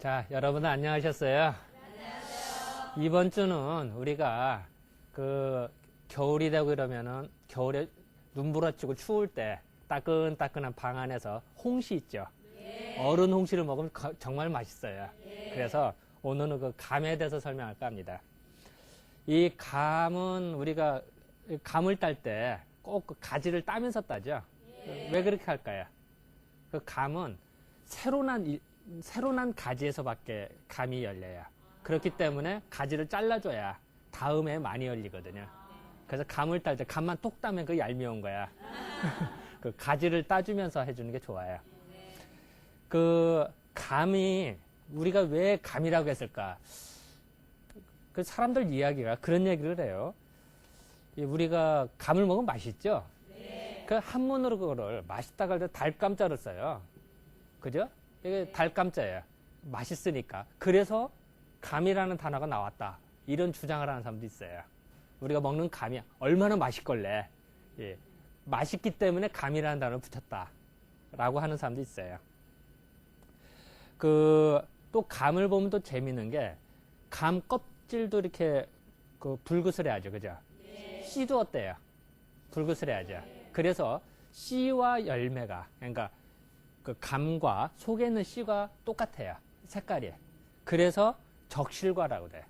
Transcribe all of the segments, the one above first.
자, 여러분 안녕하셨어요? 이번 주는 우리가 겨울이 되고 이러면은 겨울에 눈부라치고 추울 때 따끈따끈한 방 안에서 홍시 있죠? 얼은 홍시를 먹으면 정말 맛있어요. 그래서 오늘은 그 감에 대해서 설명할까 합니다. 이 감은 우리가 감을 딸 때 꼭 그 가지를 따면서 따죠? 왜 그렇게 할까요? 그 감은 새로 난 가지에서밖에 감이 열려요. 그렇기 때문에 가지를 잘라줘야 다음에 많이 열리거든요. 그래서 감을 딸 때 감만 똑 따면 그 얄미운 거야. 그 가지를 따주면서 해주는 게 좋아요. 그 감이 우리가 왜 감이라고 했을까? 그 사람들 이야기가 그런 얘기를 해요. 우리가 감을 먹으면 맛있죠? 그 한문으로 그거를 맛있다고 할 때 달감자를 써요. 그죠? 이게 달감자예요. 맛있으니까. 그래서 감이라는 단어가 나왔다. 이런 주장을 하는 사람도 있어요. 우리가 먹는 감이 얼마나 맛있걸래. 예. 맛있기 때문에 감이라는 단어를 붙였다. 라고 하는 사람도 있어요. 또 감을 보면 또 재밌는 게 감 껍질도 이렇게 불그스레하죠. 그죠? 씨도 어때요? 불그스레하죠. 그래서 씨와 열매가, 그러니까 그 감과 속에 있는 씨가 똑같아요. 색깔이. 그래서 적실과라고 돼.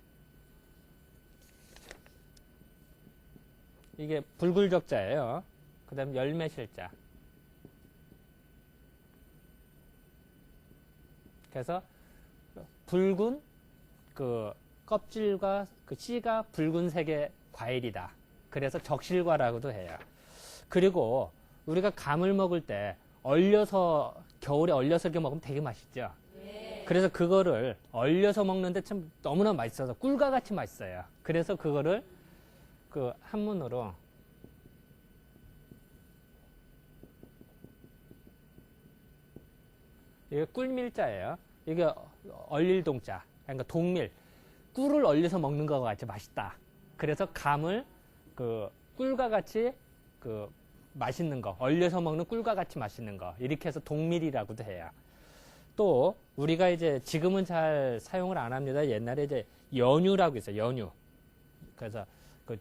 이게 불굴적자예요. 그 다음 열매실자. 그래서 붉은 그 껍질과 그 씨가 붉은색의 과일이다. 그래서 적실과라고도 해요. 그리고 우리가 감을 먹을 때 겨울에 얼려서 이렇게 먹으면 되게 맛있죠. 그래서 그거를 얼려서 먹는데 참 너무나 맛있어서 꿀과 같이 맛있어요. 그래서 그거를 그 한문으로 이게 꿀밀자예요. 이게 얼릴 동자. 그러니까 동밀. 꿀을 얼려서 먹는 것과 같이 맛있다. 그래서 감을 꿀과 같이 맛있는 거, 얼려서 먹는 꿀과 같이 맛있는 거, 이렇게 해서 동밀이라고도 해요. 또 우리가 이제 지금은 잘 사용을 안 합니다. 옛날에 이제 연유라고 있어요. 연유. 그래서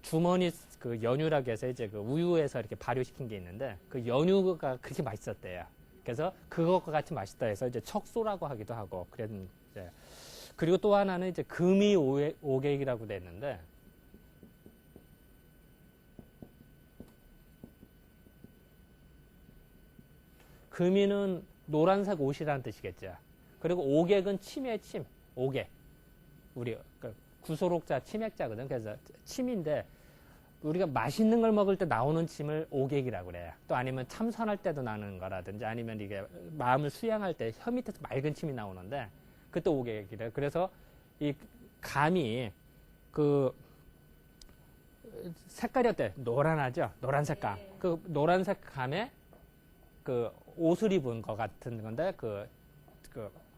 주머니 연유라고 해서 이제 우유에서 이렇게 발효시킨 게 있는데 그 연유가 그렇게 맛있었대요. 그래서 그것과 같이 맛있다 해서 이제 척소라고 하기도 하고 그랬는데, 그리고 또 하나는 이제 금이 오객이라고 돼 있는데, 금이는 노란색 옷이라는 뜻이겠죠. 그리고 오객은 침이에요, 침. 오객. 우리 구소록자, 치맥자거든. 그래서 침인데 우리가 맛있는 걸 먹을 때 나오는 침을 오객이라고 그래요. 또 아니면 참선할 때도 나는 거라든지 아니면 이게 마음을 수양할 때 혀 밑에서 맑은 침이 나오는데 그것도 오객이래요. 그래서 이 감이 색깔이 어때? 노란하죠? 노란색 감. 그 노란색 감에 옷을 입은 것 같은 건데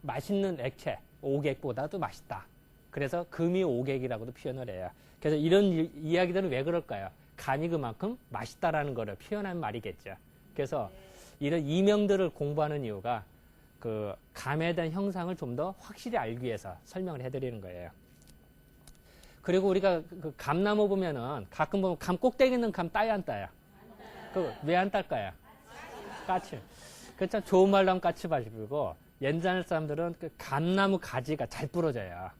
맛있는 액체 오객보다도 맛있다. 그래서 금이 오객이라고도 표현을 해요. 그래서 이런 이야기들은 왜 그럴까요? 감이 그만큼 맛있다라는 거를 표현한 말이겠죠. 그래서 이런 이명들을 공부하는 이유가 감에 대한 형상을 좀 더 확실히 알기 위해서 설명을 해드리는 거예요. 그리고 우리가 감나무 보면은 가끔 보면 감 꼭대기 있는 감 따요, 안 따요? 왜 안 딸까요? 까치. 그렇죠. 좋은 말로 하면 까치발이고 옛날 사람들은 감나무 가지가 잘 부러져요.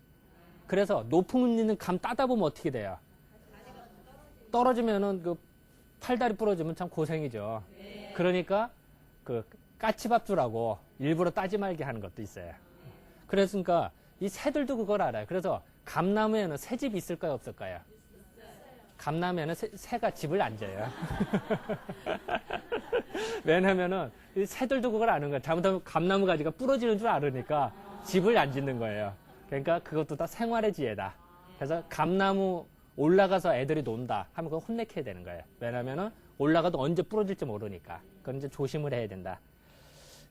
그래서 높은 있는 감 따다 보면 어떻게 돼요? 떨어지면은 팔다리 부러지면 참 고생이죠. 그러니까 까치밥주라고 일부러 따지 말게 하는 것도 있어요. 그러니까 이 새들도 그걸 알아요. 그래서 감나무에는 새집이 있을까요, 없을까요? 감나무에는 새가 집을 안 져요. 왜냐면은 이 새들도 그걸 아는 거예요. 잘못하면 감나무 가지가 부러지는 줄 알으니까 집을 안 짓는 거예요. 그러니까 그것도 다 생활의 지혜다. 그래서 감나무 올라가서 애들이 논다 하면 그거 혼내켜야 되는 거예요. 왜냐면은 올라가도 언제 부러질지 모르니까. 그건 이제 조심을 해야 된다.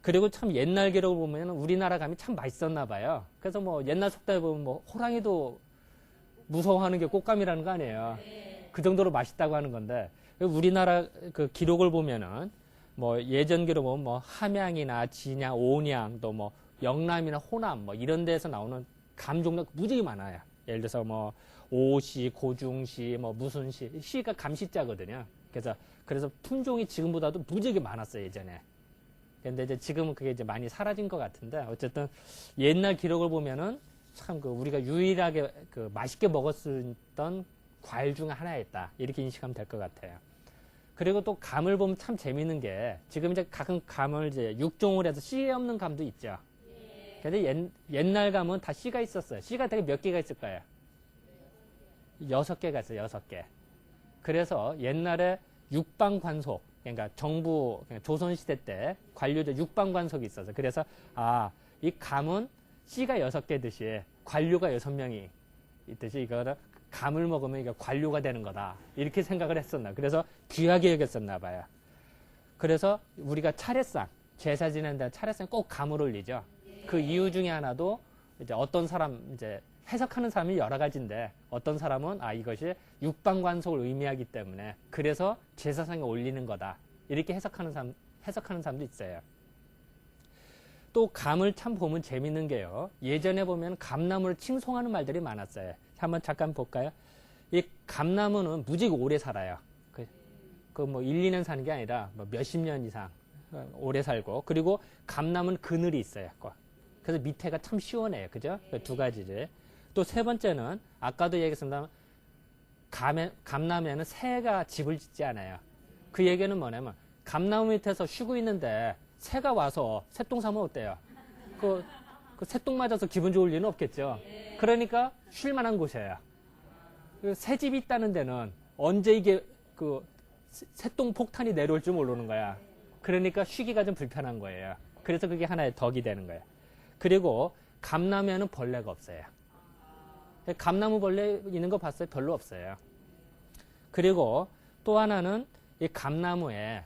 그리고 참 옛날 기록을 보면 우리나라 감이 참 맛있었나 봐요. 그래서 뭐 옛날 속담에 보면 뭐 호랑이도 무서워하는 게 꽃감이라는 거 아니에요. 그 정도로 맛있다고 하는 건데 우리나라 기록을 보면은 뭐 예전 기록 보면 뭐 함양이나 진양, 온양 또 뭐 영남이나 호남 뭐 이런 데서 나오는 감 종류가 무지개 많아요. 예를 들어서 뭐 오시, 고중시, 뭐 무슨 시, 시가 감시자거든요. 그래서 품종이 지금보다도 무지개 많았어요, 예전에. 근데 이제 지금은 그게 이제 많이 사라진 것 같은데, 어쨌든 옛날 기록을 보면은 참 그 우리가 유일하게 그 맛있게 먹었던 과일 중에 하나였다. 이렇게 인식하면 될 것 같아요. 그리고 또 감을 보면 참 재밌는 게, 지금 이제 가끔 감을 이제 육종을 해서 씨 없는 감도 있죠. 근데 옛날 감은 다 씨가 있었어요. 씨가 되게 몇 개가 있을 거예요? 6개가 있어요, 6개. 그래서 옛날에 육방관속, 그러니까 정부, 그러니까 조선시대 때 관료들 육방관속이 있어서, 그래서, 이 감은 씨가 6개듯이 관료가 6명이 있듯이 이거를 감을 먹으면 이게 관료가 되는 거다. 이렇게 생각을 했었나. 그래서 귀하게 여겼었나 봐요. 그래서 우리가 차례상, 제사 지낸다 차례상 꼭 감을 올리죠. 그 이유 중에 하나도 이제 어떤 사람, 이제 해석하는 사람이 여러 가지인데, 어떤 사람은 이것이 육방관속을 의미하기 때문에 그래서 제사상에 올리는 거다. 이렇게 해석하는 사람도 있어요. 또 감을 참 보면 재밌는 게요. 예전에 보면 감나무를 칭송하는 말들이 많았어요. 한번 잠깐 볼까요? 이 감나무는 무지개 오래 살아요. 뭐 1, 2년 사는 게 아니라 뭐 몇십 년 이상 오래 살고, 그리고 감나무는 그늘이 있어요. 그래서 밑에가 참 시원해요. 그죠? 두 가지지. 또 세 번째는 아까도 얘기했습니다. 감나무에는 새가 집을 짓지 않아요. 그 얘기는 뭐냐면 감나무 밑에서 쉬고 있는데 새가 와서 새똥 싸면 어때요? 그 새똥 맞아서 기분 좋을 리는 없겠죠. 그러니까 쉴 만한 곳이에요. 새집이 있다는 데는 언제 이게 새똥 폭탄이 내려올지 모르는 거야. 그러니까 쉬기가 좀 불편한 거예요. 그래서 그게 하나의 덕이 되는 거예요. 그리고 감나무에는 벌레가 없어요. 감나무 벌레 있는 거 봤어요? 별로 없어요. 그리고 또 하나는 이 감나무에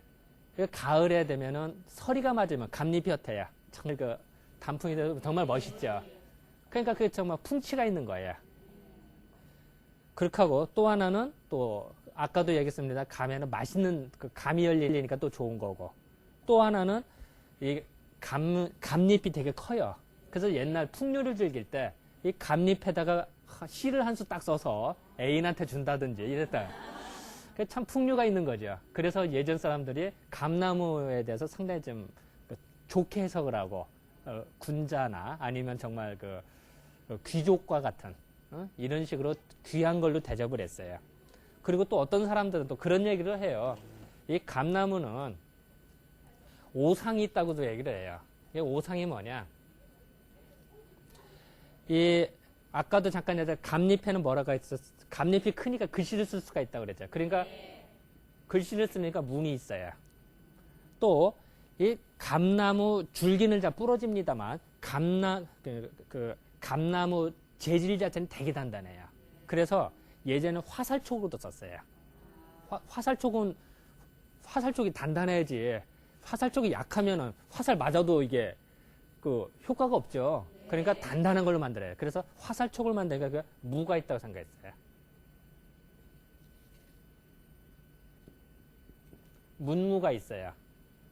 가을에 되면은 서리가 맞으면 감잎이 옅어요. 정말 단풍이 되고 정말 멋있죠. 그러니까 그게 정말 풍치가 있는 거예요. 그렇게 하고 또 하나는 또 아까도 얘기했습니다. 감에는 맛있는 감이 열리니까 또 좋은 거고, 또 하나는 이 감잎이 되게 커요. 그래서 옛날 풍류를 즐길 때 이 감잎에다가 씨를 한 수 딱 써서 애인한테 준다든지 이랬다. 참 풍류가 있는 거죠. 그래서 예전 사람들이 감나무에 대해서 상당히 좀 좋게 해석을 하고, 군자나 아니면 정말 귀족과 같은 이런 식으로 귀한 걸로 대접을 했어요. 그리고 또 어떤 사람들은 또 그런 얘기를 해요. 이 감나무는 오상이 있다고도 얘기를 해요. 이 오상이 뭐냐? 아까도 잠깐 얘기했던 감잎에는 뭐라고 했었어? 감잎이 크니까 글씨를 쓸 수가 있다고 그랬죠. 그러니까 글씨를 쓰니까 문이 있어요. 또 이 감나무 줄기는 잘 부러집니다만 감나무 재질 자체는 되게 단단해요. 그래서 예전에 화살촉으로도 썼어요. 화살촉이 단단해야지. 화살촉이 약하면은 화살 맞아도 이게 효과가 없죠. 그러니까 단단한 걸로 만들어요. 그래서 화살촉을 만드니까 무가 있다고 생각했어요. 문무가 있어요.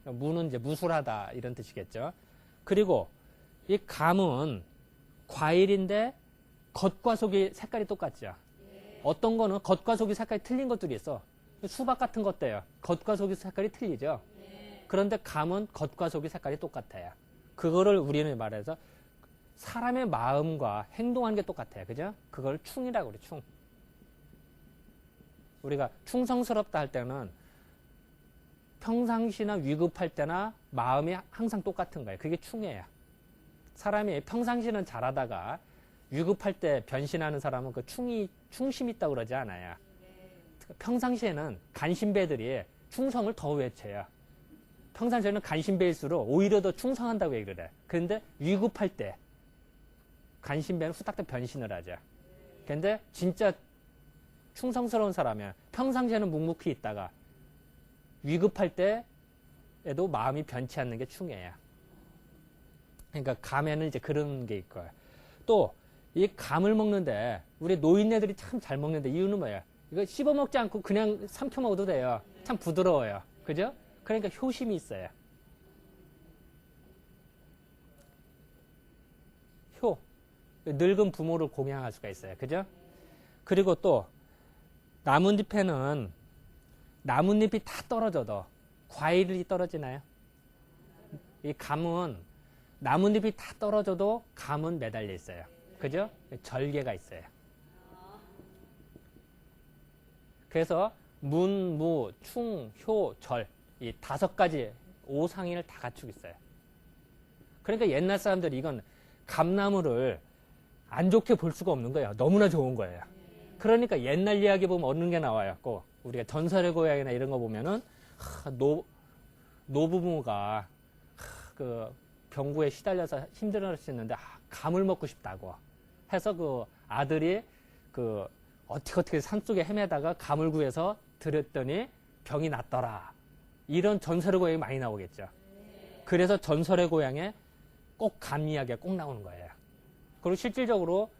무는 이제 무술하다 이런 뜻이겠죠. 그리고 이 감은 과일인데 겉과 속이 색깔이 똑같죠. 어떤 거는 겉과 속이 색깔이 틀린 것들이 있어. 수박 같은 것도요. 겉과 속이 색깔이 틀리죠. 그런데 감은 겉과 속이 색깔이 똑같아요. 그거를 우리는 말해서 사람의 마음과 행동하는 게 똑같아요. 그죠? 그걸 충이라고 그래, 충. 우리가 충성스럽다 할 때는 평상시나 위급할 때나 마음이 항상 똑같은 거예요. 그게 충이에요. 사람이 평상시는 잘하다가 위급할 때 변신하는 사람은 충심이 있다고 그러지 않아요. 평상시에는 간신배들이 충성을 더 외쳐요. 평상시에는 간신배일수록 오히려 더 충성한다고 얘기를 해. 그런데 위급할 때 간신배는 후딱 변신을 하죠. 그런데 진짜 충성스러운 사람은 평상시에는 묵묵히 있다가 위급할 때에도 마음이 변치 않는 게 충이에요. 그러니까 감에는 이제 그런 게 있고요. 또 이 감을 먹는데 우리 노인네들이 참 잘 먹는데 이유는 뭐예요? 이거 씹어 먹지 않고 그냥 삼켜 먹어도 돼요. 참 부드러워요. 그죠? 그러니까 효심이 있어요. 늙은 부모를 공양할 수가 있어요. 그죠? 그리고 또 나뭇잎에는 나뭇잎이 다 떨어져도 과일이 떨어지나요? 이 감은 나뭇잎이 다 떨어져도 감은 매달려 있어요. 그죠? 절개가 있어요. 그래서 문, 무, 충, 효, 절 이 5가지 오상인을 다 갖추고 있어요. 그러니까 옛날 사람들이 이건 감나무를 안 좋게 볼 수가 없는 거예요. 너무나 좋은 거예요. 그러니까 옛날 이야기 보면 어느 게 나와요. 꼭 우리가 전설의 고향이나 이런 거 보면은 노부모가 그 병구에 시달려서 힘들었었는데 감을 먹고 싶다고 해서 그 아들이 그 어떻게 산속에 헤매다가 감을 구해서 드렸더니 병이 낫더라. 이런 전설의 고향이 많이 나오겠죠. 그래서 전설의 고향에 꼭 감 이야기가 꼭 나오는 거예요. 그리고 실질적으로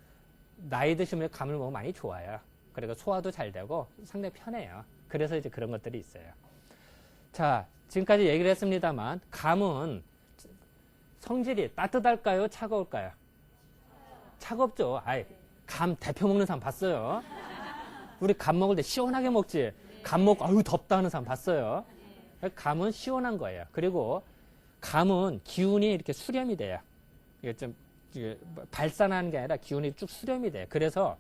나이 드시면 감을 먹으면 많이 좋아요. 그리고 소화도 잘 되고 상당히 편해요. 그래서 이제 그런 것들이 있어요. 자, 지금까지 얘기를 했습니다만 감은 성질이 따뜻할까요? 차가울까요? 차갑죠. 감 대표 먹는 사람 봤어요? 우리 감 먹을 때 시원하게 먹지. 감 먹고 아유 덥다 하는 사람 봤어요? 감은 시원한 거예요. 그리고 감은 기운이 이렇게 수렴이 돼요. 이게 좀 발산하는 게 아니라 기운이 쭉 수렴이 돼요. 그래서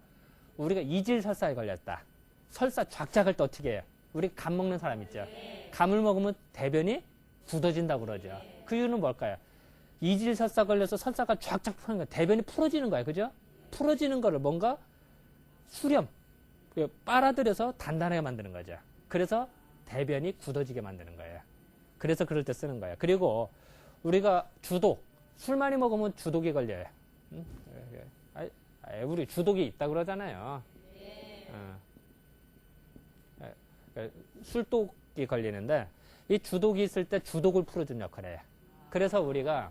우리가 이질설사에 걸렸다. 설사 쫙쫙할 때 어떻게 해요? 우리 감 먹는 사람 있죠. 감을 먹으면 대변이 굳어진다고 그러죠. 그 이유는 뭘까요? 이질설사 걸려서 설사가 쫙쫙 푸는 거예요. 대변이 풀어지는 거예요. 그죠? 풀어지는 거를 뭔가 수렴, 빨아들여서 단단하게 만드는 거죠. 그래서 대변이 굳어지게 만드는 거예요. 그래서 그럴 때 쓰는 거예요. 그리고 우리가 주독, 술 많이 먹으면 주독이 걸려요. 우리 주독이 있다고 그러잖아요. 술독이 걸리는데 이 주독이 있을 때 주독을 풀어주는 역할을 해요. 그래서 우리가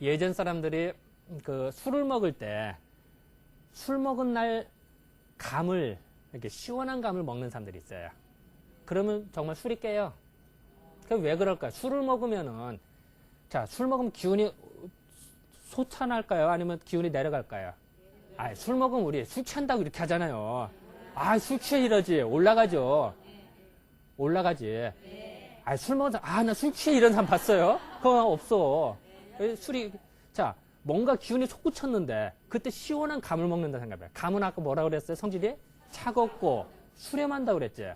예전 사람들이 그 술을 먹을 때 술 먹은 날 감을 이렇게 시원한 감을 먹는 사람들이 있어요. 그러면 정말 술이 깨요. 왜 그럴까요? 술을 먹으면은 자, 술 먹으면 기운이 솟아날까요? 아니면 기운이 내려갈까요? 술 먹으면 우리 술 취한다고 이렇게 하잖아요. 술 취해 이러지. 올라가죠. 올라가지. 술 먹어서 나 술 취해 이런 사람 봤어요? 그거 없어. 술이 자, 뭔가 기운이 솟구쳤는데 그때 시원한 감을 먹는다 생각해요. 감은 아까 뭐라 그랬어요? 성질이 차갑고 수렴한다고 그랬지.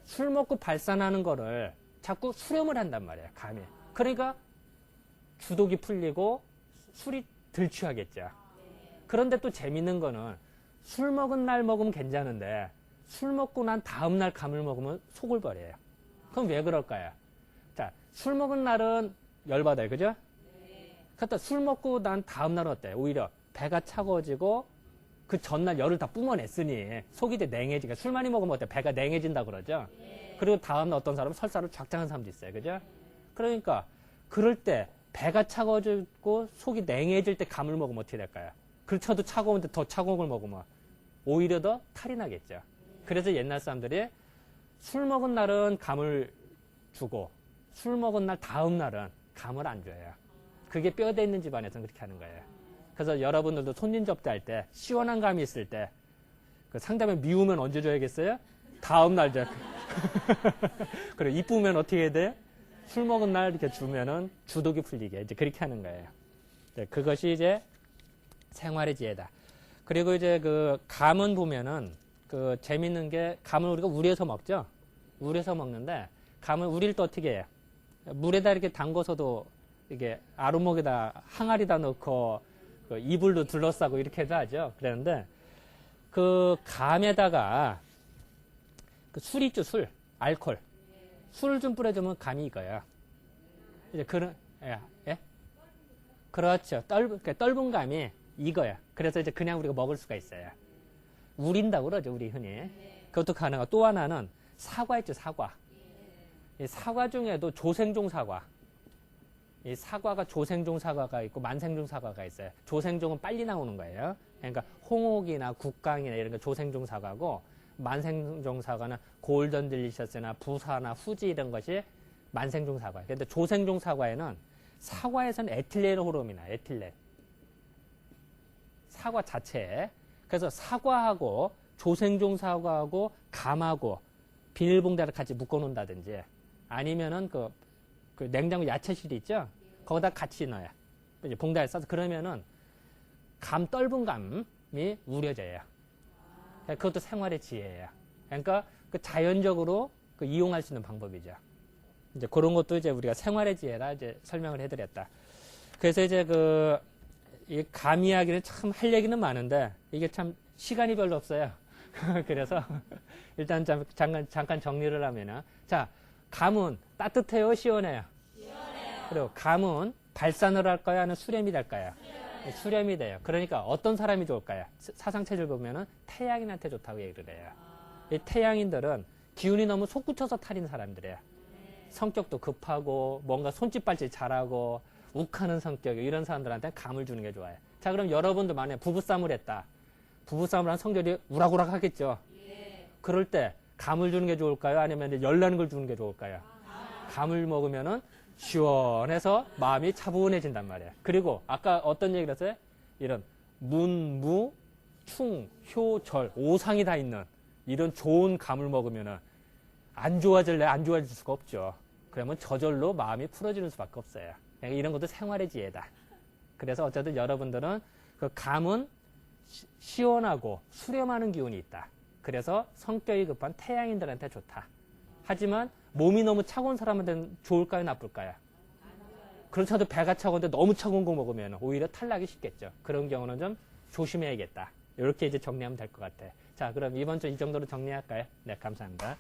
술 먹고 발산하는 거를 자꾸 수렴을 한단 말이에요. 감이. 그러니까 주독이 풀리고 술이 덜 취하겠죠. 그런데 또 재밌는 거는 술 먹은 날 먹으면 괜찮은데 술 먹고 난 다음 날 감을 먹으면 속을 버려요. 그럼 왜 그럴까요? 자, 술 먹은 날은 열받아요. 그죠? 그러니까 술 먹고 난 다음 날은 어때요? 오히려 배가 차가워지고 그 전날 열을 다 뿜어냈으니 속이 돼 냉해지니까 술 많이 먹으면 어때요? 배가 냉해진다 그러죠? 그리고 다음날 어떤 사람은 설사로 쫙장한 사람도 있어요. 그죠? 그러니까 그럴 때 배가 차가워지고 속이 냉해질 때 감을 먹으면 어떻게 될까요? 그렇죠도 차가운데 더 차가운 걸 먹으면 오히려 더 탈이 나겠죠. 그래서 옛날 사람들이 술 먹은 날은 감을 주고 술 먹은 날 다음 날은 감을 안 줘요. 그게 뼈대 있는 집안에서는 그렇게 하는 거예요. 그래서 여러분들도 손님 접대할 때 시원한 감이 있을 때 그 상대방이 미우면 언제 줘야겠어요? 다음 날 줘. 그리고 이쁘면 어떻게 해야 돼요? 술 먹은 날 이렇게 주면은 주독이 풀리게 이제 그렇게 하는 거예요. 그것이 이제 생활의 지혜다. 그리고 이제 그 감은 보면은 그 재밌는 게 감을 우리가 우려서 먹죠. 우려서 먹는데 감을 우릴 또 어떻게 해요? 물에다 이렇게 담궈서도 이게 아루목에다 항아리다 넣고 그 이불도 둘러싸고 이렇게도 하죠. 그랬는데 그 감에다가 그 술 있죠, 술, 알코올, 술을 좀 뿌려주면 감이 익어요. 이제 그런 예? 그렇죠. 떫은 감이 익어요. 그래서 이제 그냥 우리가 먹을 수가 있어요. 우린다고 그러죠, 우리 흔히. 그것도 가능하고 또 하나는 사과 있죠, 사과. 이 사과 중에도 조생종 사과. 이 사과가 조생종 사과가 있고 만생종 사과가 있어요. 조생종은 빨리 나오는 거예요. 그러니까 홍옥이나 국강이나 이런 거 조생종 사과고 만생종 사과는 골든 딜리셔스나 부사나 후지 이런 것이 만생종 사과예요. 그런데 조생종 사과에는 사과에서는 에틸렌 호르몬이나 에틸렌. 사과 자체에. 그래서 사과하고 조생종 사과하고 감하고 비닐봉다를 같이 묶어놓는다든지 아니면은 그 냉장고 야채실이 있죠? 거기다 같이 넣어요. 이제 봉다에 싸서 그러면은 떫은 감이 우려져요. 그것도 생활의 지혜예요. 그러니까 그 자연적으로 그 이용할 수 있는 방법이죠. 이제 그런 것도 이제 우리가 생활의 지혜라 이제 설명을 해드렸다. 그래서 이제 이 감 이야기는 참 할 얘기는 많은데 이게 참 시간이 별로 없어요. 그래서 일단 잠깐 정리를 하면은 자, 감은 따뜻해요, 시원해요? 시원해요. 그리고 감은 발산을 할까요, 아니면 수렴이 될까요? 수렴이 돼요. 그러니까 어떤 사람이 좋을까요? 사상체질 보면은 태양인한테 좋다고 얘기를 해요. 이 태양인들은 기운이 너무 솟구쳐서 탈인 사람들이에요. 성격도 급하고 뭔가 손짓발짓 잘하고 욱하는 성격, 이런 사람들한테 감을 주는 게 좋아요. 자, 그럼 여러분도 만약에 부부싸움을 했다. 부부싸움을 한 성질이 우락우락 하겠죠? 그럴 때 감을 주는 게 좋을까요? 아니면 열나는 걸 주는 게 좋을까요? 감을 먹으면은 시원해서 마음이 차분해진단 말이에요. 그리고 아까 어떤 얘기를 했어요? 이런 문, 무, 충, 효, 절, 오상이 다 있는 이런 좋은 감을 먹으면은 안 좋아질래? 안 좋아질 수가 없죠. 그러면 저절로 마음이 풀어지는 수밖에 없어요. 그러니까 이런 것도 생활의 지혜다. 그래서 어쨌든 여러분들은 그 감은 시원하고 수렴하는 기운이 있다. 그래서 성격이 급한 태양인들한테 좋다. 하지만 몸이 너무 차가운 사람한테는 좋을까요, 나쁠까요? 그렇지 않아도 배가 차가운데 너무 차가운 거 먹으면 오히려 탈락이 쉽겠죠. 그런 경우는 좀 조심해야겠다. 이렇게 이제 정리하면 될 것 같아요. 자, 그럼 이번 주 이 정도로 정리할까요? 네, 감사합니다.